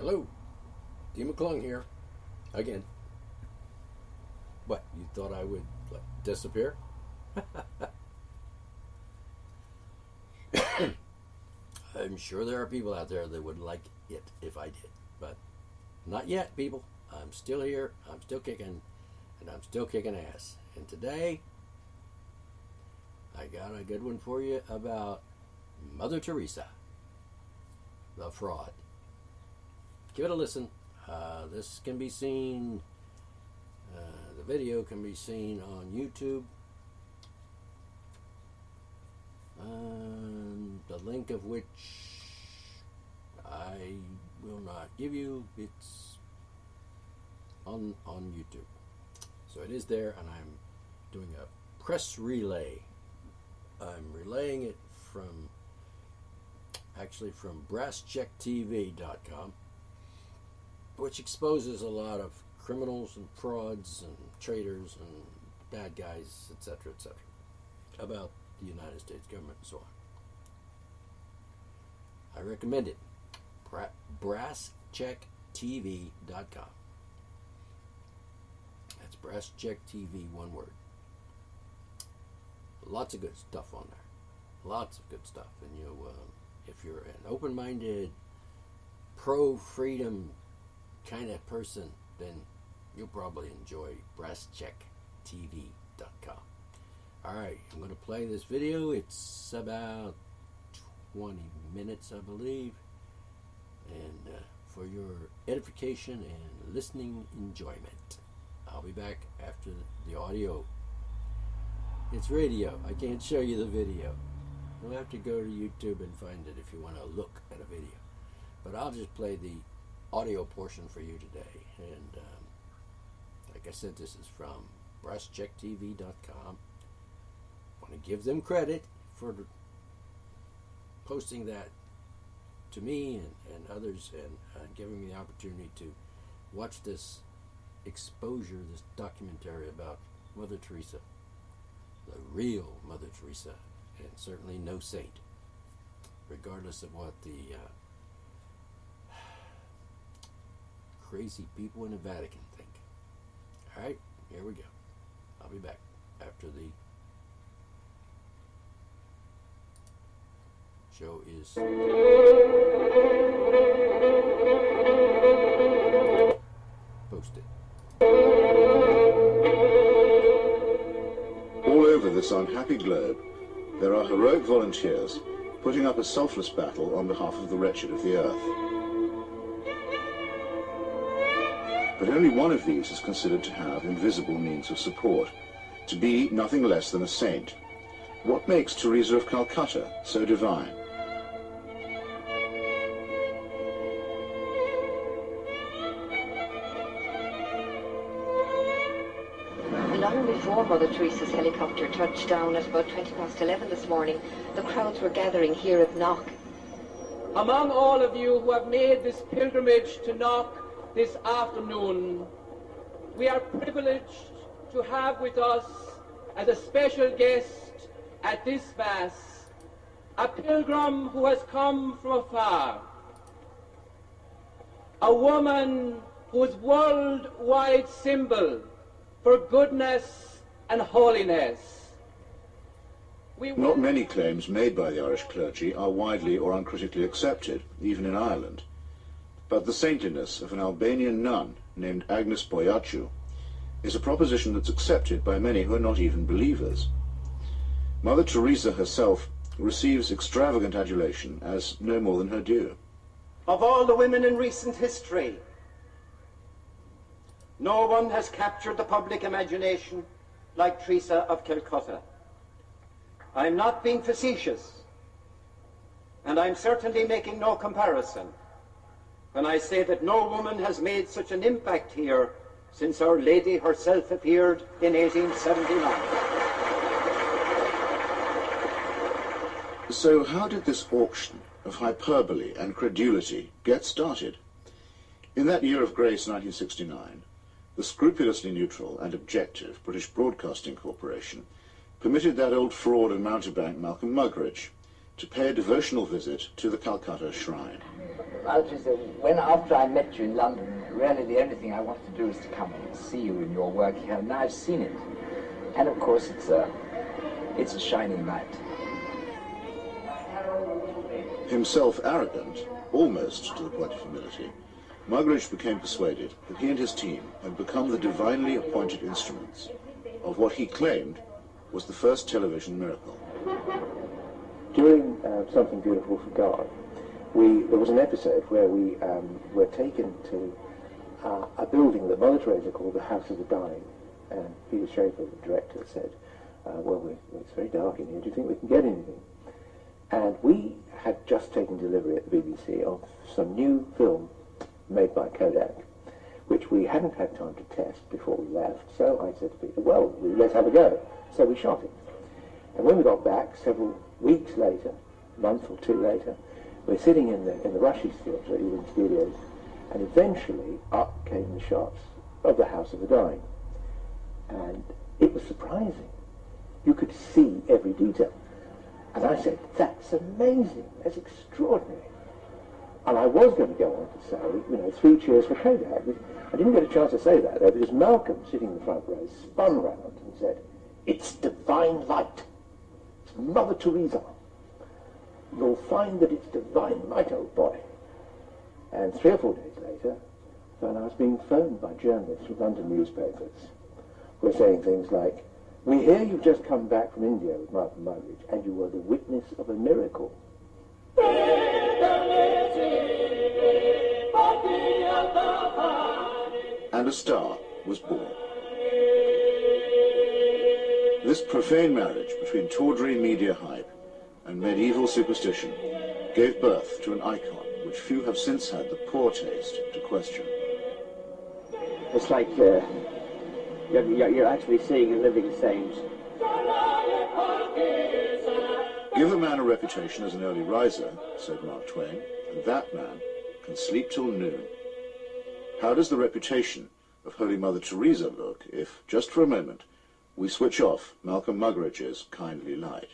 Hello, D. McClung here, again. What, you thought I would disappear? I'm sure there are people out there that would like it if I did, but not yet, people. I'm still here, I'm still kicking, and I'm still kicking ass. And today, I got a good one for you about Mother Teresa, the fraud. Give it a listen. This can be seen, the video can be seen on YouTube. The link of which I will not give you. It's on YouTube. So it is there, and I'm doing a press relay. I'm relaying it from BrasscheckTV.com, which exposes a lot of criminals and frauds and traitors and bad guys, etc., about the United States government and so on. I recommend it. BrasscheckTV.com. That's BrasscheckTV, one word. Lots of good stuff on there. Lots of good stuff. And you, if you're an open-minded, pro-freedom kind of person, then you'll probably enjoy BrasscheckTV.com. Alright, I'm going to play this video. It's about 20 minutes, I believe. And for your edification and listening enjoyment. I'll be back after the audio. It's radio. I can't show you the video. You'll have to go to YouTube and find it if you want to look at a video. But I'll just play the audio portion for you today. And like I said, this is from BrasscheckTV.com. I want to give them credit for posting that to me and others, and giving me the opportunity to watch this exposure, this documentary about Mother Teresa, the real Mother Teresa, and certainly no saint, regardless of what the crazy people in the Vatican think. Alright, here we go. I'll be back after the show is posted. All over this unhappy globe, there are heroic volunteers putting up a selfless battle on behalf of the wretched of the earth. But only one of these is considered to have invisible means of support, to be nothing less than a saint. What makes Teresa of Calcutta so divine? Long before Mother Teresa's helicopter touched down at about 11:20 this morning, the crowds were gathering here at Knock. Among all of you who have made this pilgrimage to Knock this afternoon, we are privileged to have with us as a special guest at this Mass a pilgrim who has come from afar, a woman whose worldwide symbol for goodness and holiness. Not many claims made by the Irish clergy are widely or uncritically accepted, even in Ireland. But the saintliness of an Albanian nun named Agnes Boyaciu is a proposition that's accepted by many who are not even believers. Mother Teresa herself receives extravagant adulation as no more than her due. Of all the women in recent history, no one has captured the public imagination like Teresa of Calcutta. I'm not being facetious, and I'm certainly making no comparison when I say that no woman has made such an impact here since Our Lady herself appeared in 1879. So how did this auction of hyperbole and credulity get started? In that year of grace, 1969, the scrupulously neutral and objective British Broadcasting Corporation permitted that old fraud and mountebank Malcolm Muggeridge to pay a devotional visit to the Calcutta Shrine. Well, Teresa, when after I met you in London, really the only thing I wanted to do was to come and see you in your work here, and now I've seen it. And of course it's a shining light. Himself arrogant, almost to the point of humility, Muggeridge became persuaded that he and his team had become the divinely appointed instruments of what he claimed was the first television miracle. During Something Beautiful for God, there was an episode where we were taken to a building that Mother Theresa called the House of the Dying, and Peter Schaefer, the director, said, well, it's very dark in here, do you think we can get anything? And we had just taken delivery at the BBC of some new film made by Kodak, which we hadn't had time to test before we left, so I said to Peter, well, let's have a go. So we shot it. And when we got back, several weeks later, a month or two later, we're sitting in the Rushes Theatre, in studios, and eventually up came the shots of the House of the Dying. And it was surprising. You could see every detail. And I said, that's amazing, that's extraordinary. And I was going to go on to say, 3 cheers for Kodak. I didn't get a chance to say that, though, because Malcolm, sitting in the front row, spun round and said, it's divine light. It's Mother Theresa. You'll find that it's divine light, old boy. And 3 or 4 days later, I was being phoned by journalists from London newspapers who were saying things like, we hear you've just come back from India with Martha Muggeridge, and you were the witness of a miracle. And a star was born. This profane marriage between tawdry media hype and medieval superstition gave birth to an icon which few have since had the poor taste to question. It's like you're actually seeing a living saint. Give a man a reputation as an early riser, said Mark Twain, and that man can sleep till noon. How does the reputation of Holy Mother Teresa look if, just for a moment, we switch off Malcolm Muggeridge's kindly light?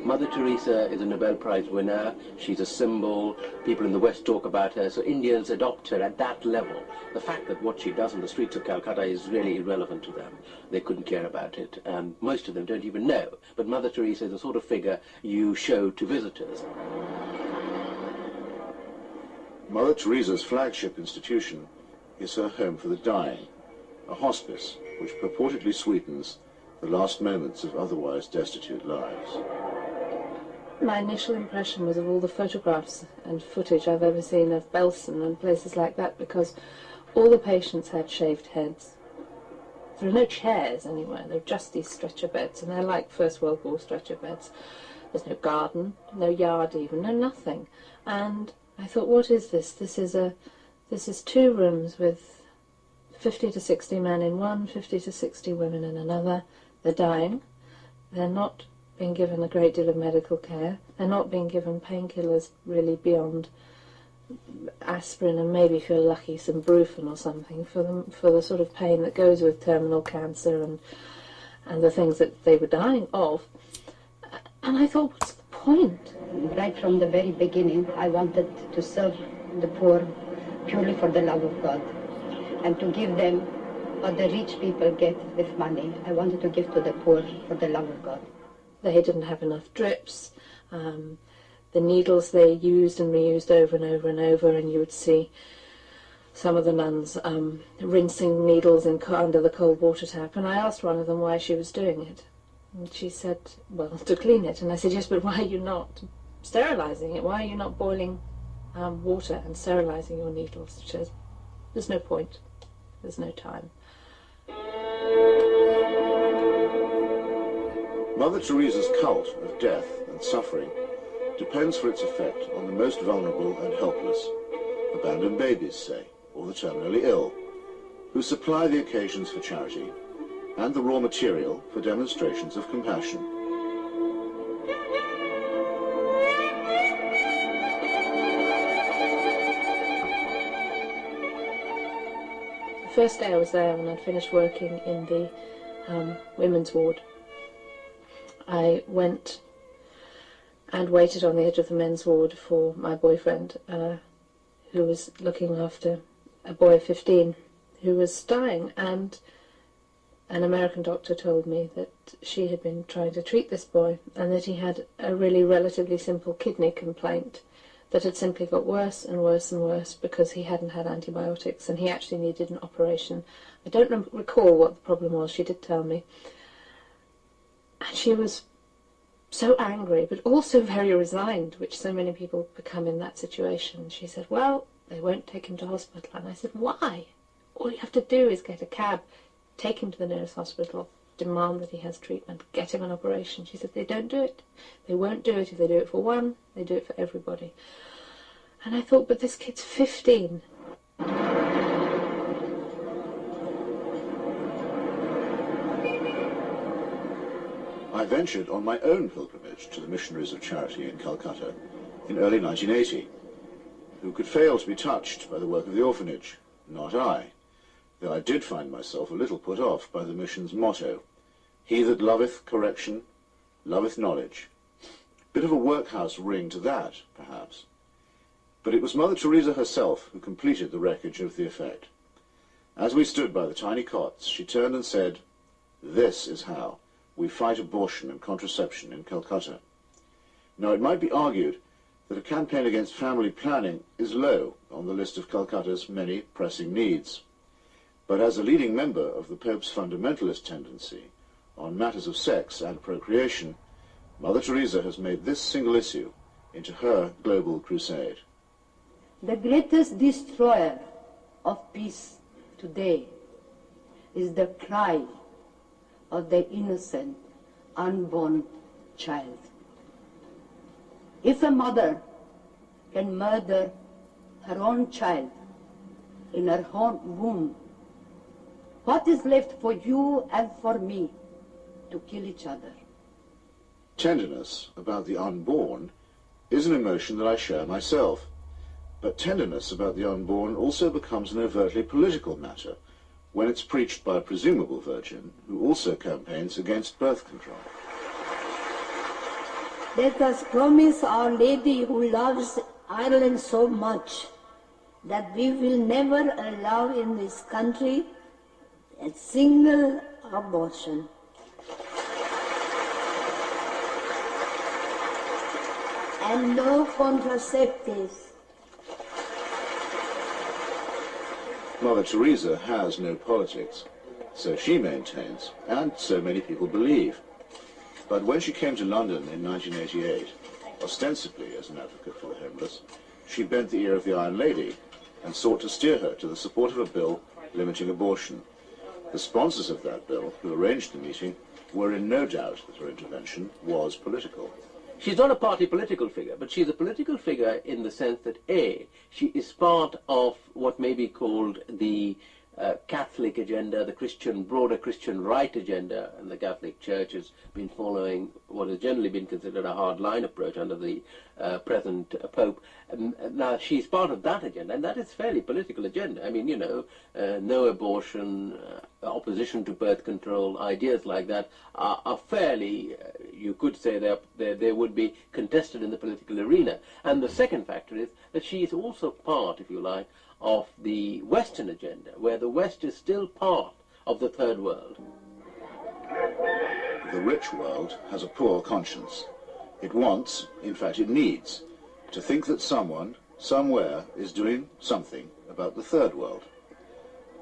Mother Teresa is a Nobel Prize winner. She's a symbol. People in the West talk about her, so Indians adopt her at that level. The fact that what she does on the streets of Calcutta is really irrelevant to them. They couldn't care about it, and most of them don't even know. But Mother Teresa is the sort of figure you show to visitors. Mother Teresa's flagship institution is her home for the dying, a hospice which purportedly sweetens the last moments of otherwise destitute lives. My initial impression was of all the photographs and footage I've ever seen of Belsen and places like that, because all the patients had shaved heads. There are no chairs anywhere, there are just these stretcher beds, and they're like First World War stretcher beds. There's no garden, no yard even, no nothing. And I thought, what is this? This is 2 rooms with 50 to 60 men in one, 50 to 60 women in another. They're dying. They're not being given a great deal of medical care. They're not being given painkillers really beyond aspirin and maybe, if you're lucky, some Brufen or something for the sort of pain that goes with terminal cancer and the things that they were dying of. And I thought, what's the point? Right from the very beginning, I wanted to serve the poor purely for the love of God and to give them what the rich people get with money. I wanted to give to the poor for the love of God. They didn't have enough drips. The needles they used and reused over and over and over, and you would see some of the nuns rinsing needles under the cold water tap. And I asked one of them why she was doing it. And she said, well, to clean it. And I said, yes, but why are you not sterilising it? Why are you not boiling water and sterilising your needles? She says, there's no point. There's no time. Mother Teresa's cult of death and suffering depends for its effect on the most vulnerable and helpless, abandoned babies, say, or the terminally ill, who supply the occasions for charity and the raw material for demonstrations of compassion. The first day I was there, when I'd finished working in the women's ward, I went and waited on the edge of the men's ward for my boyfriend, who was looking after a boy of 15 who was dying, and an American doctor told me that she had been trying to treat this boy and that he had a really relatively simple kidney complaint that had simply got worse and worse and worse because he hadn't had antibiotics, and he actually needed an operation. I don't recall what the problem was, she did tell me. And she was so angry, but also very resigned, which so many people become in that situation. She said, well, they won't take him to hospital. And I said, why? All you have to do is get a cab, take him to the nearest hospital, demand that he has treatment, get him an operation. She said, they don't do it. They won't do it. If they do it for one, they do it for everybody. And I thought, but this kid's 15. I ventured on my own pilgrimage to the Missionaries of Charity in Calcutta in early 1980. Who could fail to be touched by the work of the orphanage? Not I, though I did find myself a little put off by the mission's motto, he that loveth correction, loveth knowledge. Bit of a workhouse ring to that, perhaps. But it was Mother Teresa herself who completed the wreckage of the effect. As we stood by the tiny cots, she turned and said, this is how we fight abortion and contraception in Calcutta. Now, it might be argued that a campaign against family planning is low on the list of Calcutta's many pressing needs. But as a leading member of the Pope's fundamentalist tendency on matters of sex and procreation, Mother Teresa has made this single issue into her global crusade. The greatest destroyer of peace today is the cry of the innocent, unborn child. If a mother can murder her own child in her own womb, what is left for you and for me to kill each other? Tenderness about the unborn is an emotion that I share myself. But tenderness about the unborn also becomes an overtly political matter when it's preached by a presumable virgin who also campaigns against birth control. Let us promise Our Lady, who loves Ireland so much, that we will never allow in this country a single abortion. And no contraceptives. Mother Teresa has no politics, so she maintains, and so many people believe. But when she came to London in 1988, ostensibly as an advocate for the homeless, she bent the ear of the Iron Lady and sought to steer her to the support of a bill limiting abortion. The sponsors of that bill, who arranged the meeting, were in no doubt that her intervention was political. She's not a party political figure, but she's a political figure in the sense that, A, she is part of what may be called the Catholic agenda, the broader Christian right agenda, and the Catholic Church has been following what has generally been considered a hard-line approach under the present Pope. Now, she's part of that agenda, and that is fairly political agenda. I mean, you know, no abortion, opposition to birth control, ideas like that are fairly, you could say they would be contested in the political arena. And the second factor is that she is also part, if you like, of the Western agenda, where the West is still part of the third world. The rich world has a poor conscience. It wants, in fact it needs, to think that someone, somewhere, is doing something about the third world.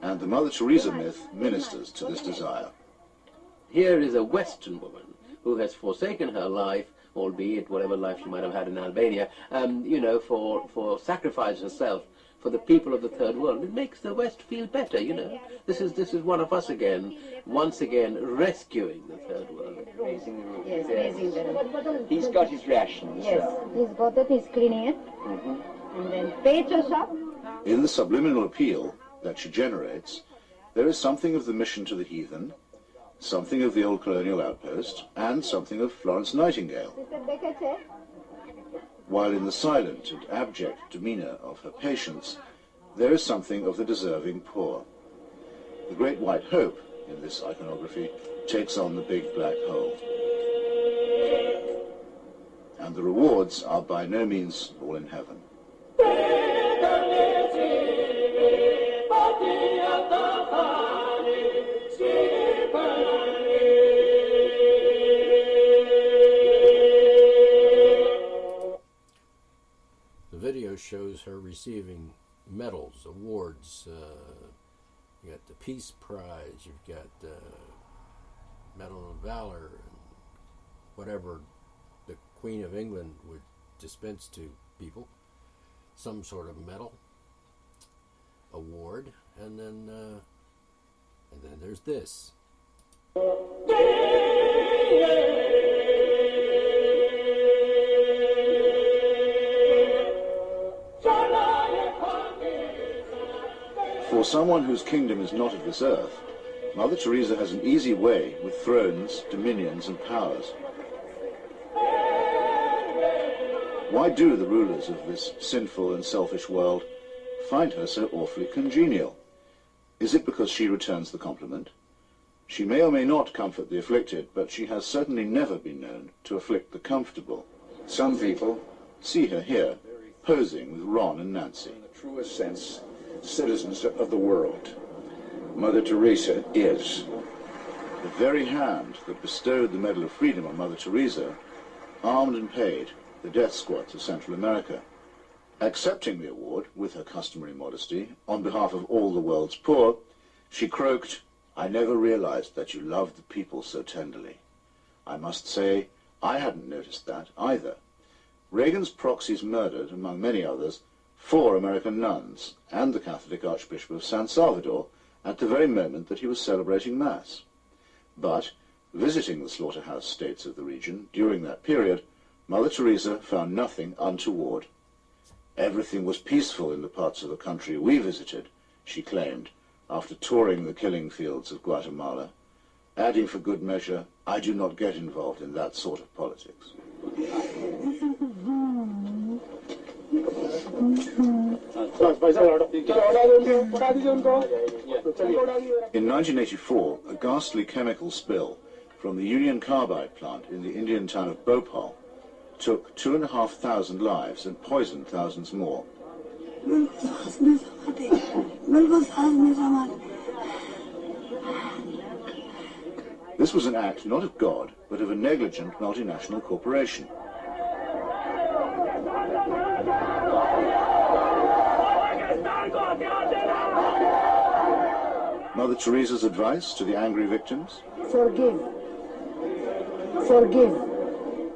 And the Mother Teresa myth ministers to this desire. Here is a Western woman who has forsaken her life, albeit whatever life she might have had in Albania, you know, for sacrifice herself for the people of the third world. It makes the West feel better, you know. This is one of us again, once again rescuing the third world. Yes, raising the... He's got his rations. Yes, he's got it, he's cleaning it. And then Petrus up. In the subliminal appeal that she generates, there is something of the mission to the heathen, something of the old colonial outpost, and something of Florence Nightingale. While in the silent and abject demeanour of her patients, there is something of the deserving poor. The great white hope in this iconography takes on the big black hole. and the rewards are by no means all in heaven. The video shows her receiving medals, awards. You got the Peace Prize, you've got Medal of Valor, and whatever the Queen of England would dispense to people, some sort of medal, award, and then there's this. For someone whose kingdom is not of this earth, Mother Teresa has an easy way with thrones, dominions, and powers. Why do the rulers of this sinful and selfish world find her so awfully congenial? Is it because she returns the compliment? She may or may not comfort the afflicted, but she has certainly never been known to afflict the comfortable. Some people see her here, posing with Ron and Nancy. In the truest sense, citizens of the world. Mother Teresa is. The very hand that bestowed the Medal of Freedom on Mother Teresa armed and paid the death squads of Central America. Accepting the award, with her customary modesty, on behalf of all the world's poor, she croaked, "I never realized that you loved the people so tenderly." I must say, I hadn't noticed that either. Reagan's proxies murdered, among many others, 4 American nuns and the Catholic Archbishop of San Salvador at the very moment that he was celebrating Mass. But, visiting the slaughterhouse states of the region during that period, Mother Teresa found nothing untoward. Everything was peaceful in the parts of the country we visited, she claimed, after touring the killing fields of Guatemala, adding for good measure, "I do not get involved in that sort of politics." In 1984, a ghastly chemical spill from the Union Carbide plant in the Indian town of Bhopal took 2,500 lives and poisoned thousands more. This was an act not of God, but of a negligent multinational corporation. Mother Teresa's advice to the angry victims? Forgive. Forgive.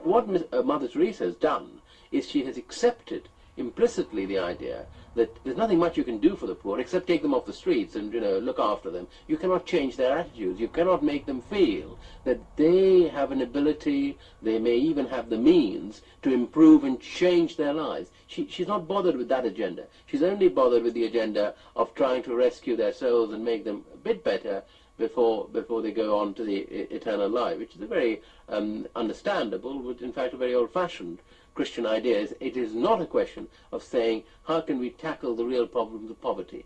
What Mother Teresa has done is she has accepted implicitly the idea that there's nothing much you can do for the poor except take them off the streets and, look after them. You cannot change their attitudes. You cannot make them feel that they have an ability, they may even have the means to improve and change their lives. She's not bothered with that agenda. She's only bothered with the agenda of trying to rescue their souls and make them a bit better before they go on to the eternal life, which is a very understandable, but in fact a very old-fashioned Christian idea. It is not a question of saying, how can we tackle the real problems of poverty?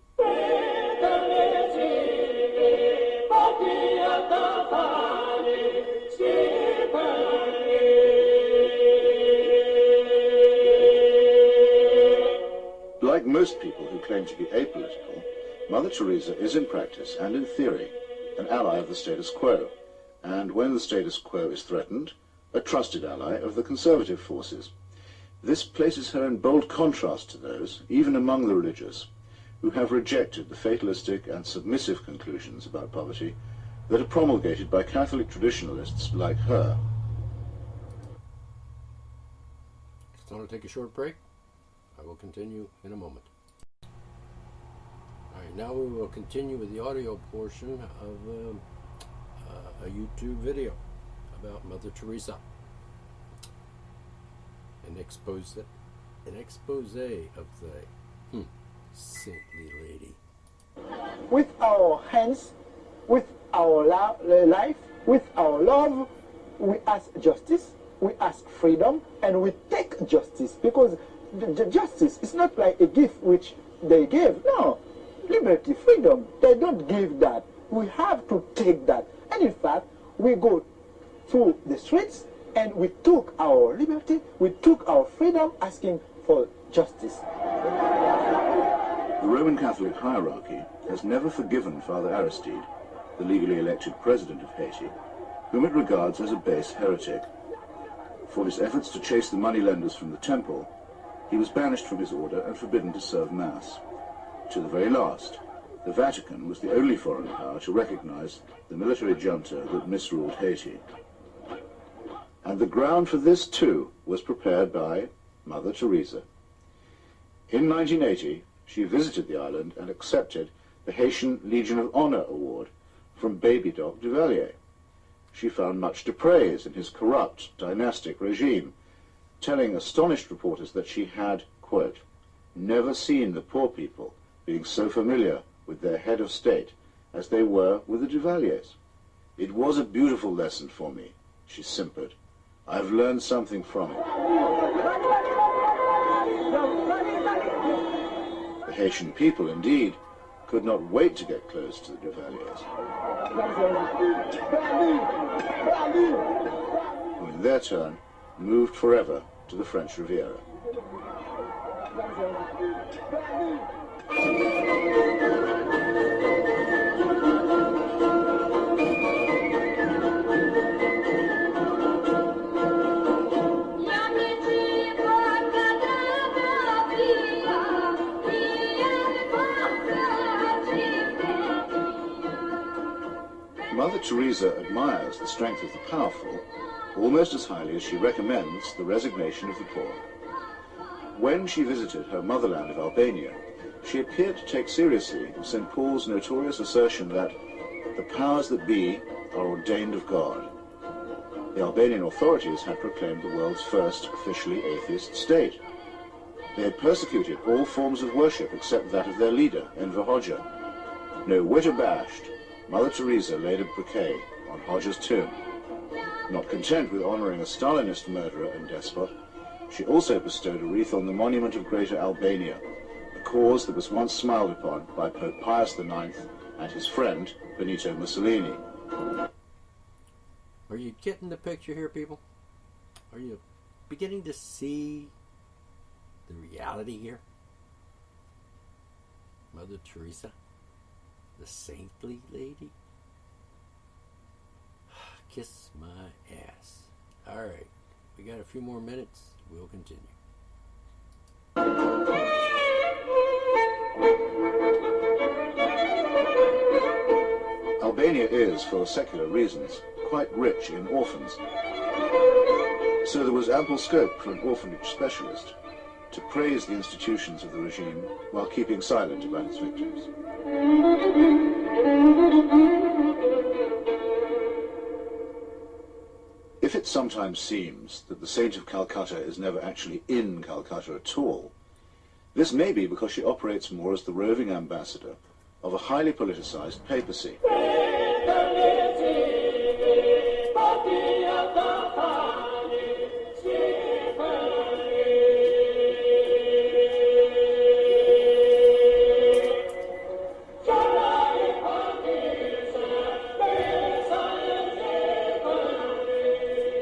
Like most people who claim to be apolitical, Mother Teresa is in practice and in theory an ally of the status quo, and when the status quo is threatened, a trusted ally of the conservative forces. This places her in bold contrast to those, even among the religious, who have rejected the fatalistic and submissive conclusions about poverty that are promulgated by Catholic traditionalists like her. Just want to take a short break. I will continue in a moment. All right, now we will continue with the audio portion of a YouTube video about Mother Teresa. An expose of the saintly lady. With our hands, with our life, with our love, we ask justice, we ask freedom, and we take justice, because the justice is not like a gift which they give. No, liberty, freedom, they don't give that. We have to take that. And in fact, we go through the streets and we took our liberty, we took our freedom, asking for justice. The Roman Catholic hierarchy has never forgiven Father Aristide, the legally elected president of Haiti, whom it regards as a base heretic. For his efforts to chase the moneylenders from the temple, he was banished from his order and forbidden to serve Mass. To the very last, the Vatican was the only foreign power to recognize the military junta that misruled Haiti. And the ground for this, too, was prepared by Mother Theresa. In 1980, she visited the island and accepted the Haitian Legion of Honor Award from Baby Doc Duvalier. She found much to praise in his corrupt, dynastic regime, telling astonished reporters that she had, quote, never seen the poor people being so familiar with their head of state as they were with the Duvaliers. It was a beautiful lesson for me, she simpered. I've learned something from it. The Haitian people, indeed, could not wait to get close to the Duvaliers, who in their turn moved forever to the French Riviera. Mother Teresa admires the strength of the powerful almost as highly as she recommends the resignation of the poor. When she visited her motherland of Albania, she appeared to take seriously St. Paul's notorious assertion that the powers that be are ordained of God. The Albanian authorities had proclaimed the world's first officially atheist state. They had persecuted all forms of worship except that of their leader, Enver Hoxha. No whit abashed, Mother Teresa laid a bouquet on Hoxha's tomb. Not content with honoring a Stalinist murderer and despot, she also bestowed a wreath on the monument of Greater Albania, a cause that was once smiled upon by Pope Pius IX and his friend, Benito Mussolini. Are you getting the picture here, people? Are you beginning to see the reality here? Mother Teresa, the saintly lady? Kiss my ass. Alright, we got a few more minutes. We'll continue. Albania is, for secular reasons, quite rich in orphans. So there was ample scope for an orphanage specialist to praise the institutions of the regime while keeping silent about its victims. If it sometimes seems that the Saint of Calcutta is never actually in Calcutta at all, this may be because she operates more as the roving ambassador of a highly politicized papacy.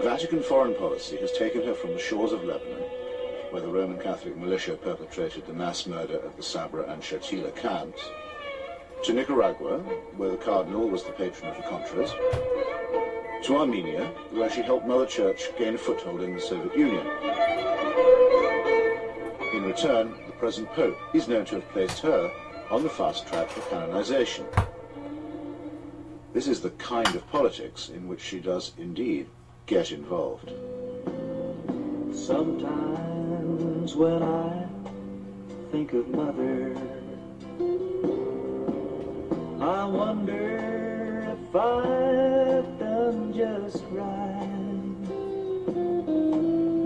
Vatican foreign policy has taken her from the shores of Lebanon, where the Roman Catholic militia perpetrated the mass murder of the Sabra and Shatila camps, to Nicaragua, where the Cardinal was the patron of the Contras, to Armenia, where she helped Mother Church gain a foothold in the Soviet Union. In return, the present Pope is known to have placed her on the fast track for canonization. This is the kind of politics in which she does indeed get involved. Sometimes when I think of Mother, I wonder if I've done just right.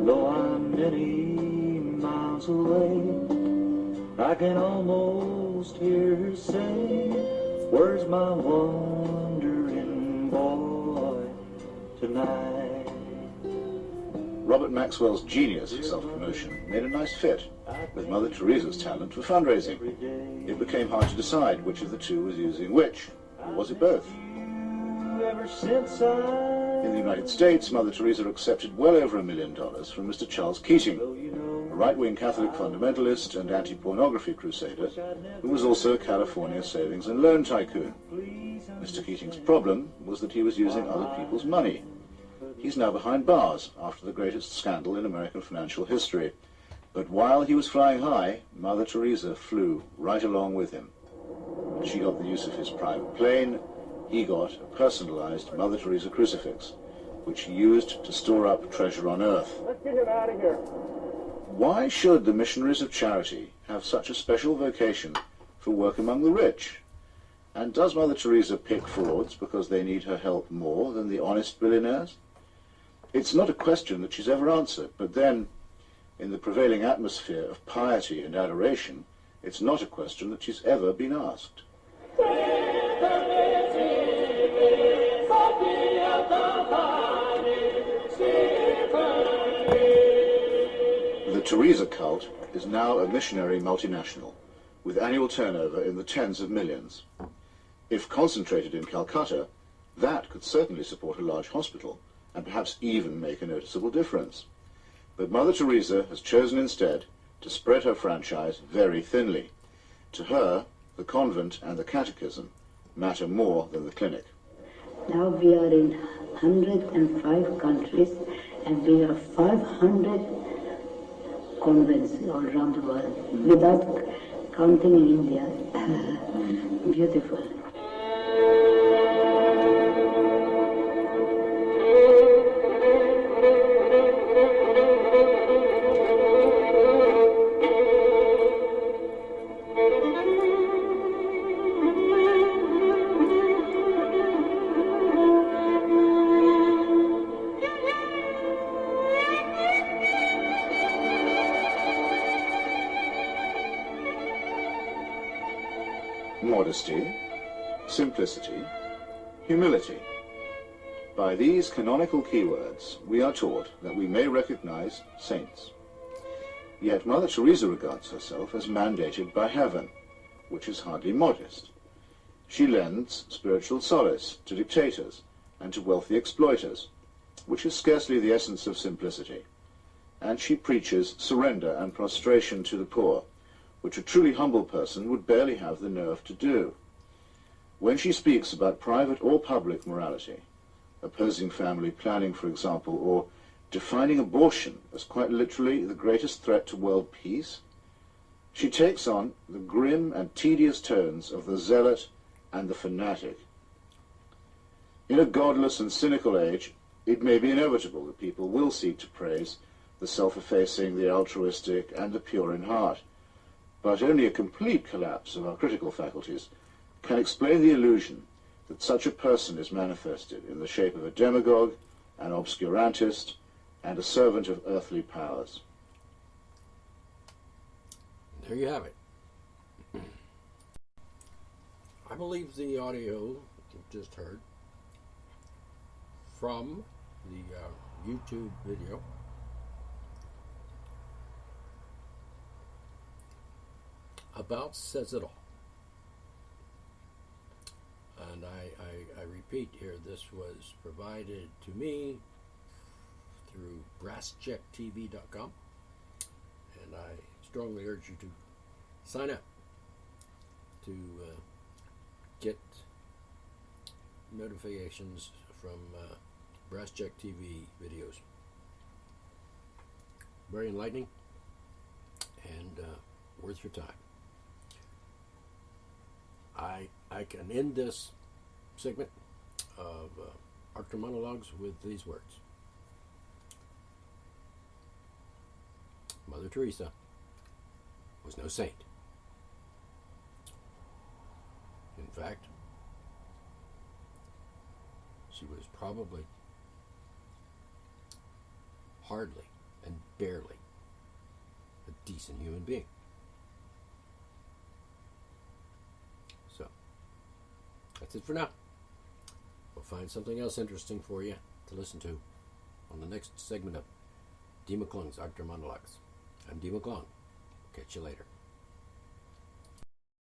Though I'm many miles away, I can almost hear her say, "Where's my wandering boy tonight?" Robert Maxwell's genius for self-promotion made a nice fit with Mother Teresa's talent for fundraising. It became hard to decide which of the two was using which, or was it both? Ever since I In the United States, Mother Teresa accepted well over $1 million from Mr. Charles Keating, a right-wing Catholic fundamentalist and anti-pornography crusader who was also a California savings and loan tycoon. Mr. Keating's problem was that he was using other people's money. He's now behind bars after the greatest scandal in American financial history. But while he was flying high, Mother Teresa flew right along with him. She got the use of his private plane. He got a personalized Mother Teresa crucifix, which he used to store up treasure on earth. Let's get him out of here. Why should the missionaries of charity have such a special vocation for work among the rich? And does Mother Teresa pick frauds because they need her help more than the honest billionaires? It's not a question that she's ever answered, but then, in the prevailing atmosphere of piety and adoration, it's not a question that she's ever been asked. The Teresa cult is now a missionary multinational, with annual turnover in the tens of millions. If concentrated in Calcutta, that could certainly support a large hospital, and perhaps even make a noticeable difference. But Mother Teresa has chosen instead to spread her franchise very thinly. To her, the convent and the catechism matter more than the clinic. Now we are in 105 countries and we have 500 convents all around the world, without counting in India. Beautiful. Modesty, simplicity, humility. By these canonical keywords, we are taught that we may recognize saints. Yet Mother Teresa regards herself as mandated by heaven, which is hardly modest. She lends spiritual solace to dictators and to wealthy exploiters, which is scarcely the essence of simplicity. And she preaches surrender and prostration to the poor, which a truly humble person would barely have the nerve to do. When she speaks about private or public morality, opposing family planning, for example, or defining abortion as quite literally the greatest threat to world peace, she takes on the grim and tedious tones of the zealot and the fanatic. In a godless and cynical age, it may be inevitable that people will seek to praise the self-effacing, the altruistic, and the pure in heart. But only a complete collapse of our critical faculties can explain the illusion that such a person is manifested in the shape of a demagogue, an obscurantist, and a servant of earthly powers. There you have it. I believe the audio you just heard from the YouTube video about says it all. And I repeat here, this was provided to me through BrasscheckTV.com, and I strongly urge you to sign up to get notifications from BrasscheckTV videos. Very enlightening and worth your time. I can end this segment of Arctur Monologues with these words. Mother Teresa was no saint. In fact, she was probably, hardly, and barely a decent human being. So, that's it for now. We'll find something else interesting for you to listen to on the next segment of D. McClung's Arctur Monologues. I'm D. McClung. Catch you later.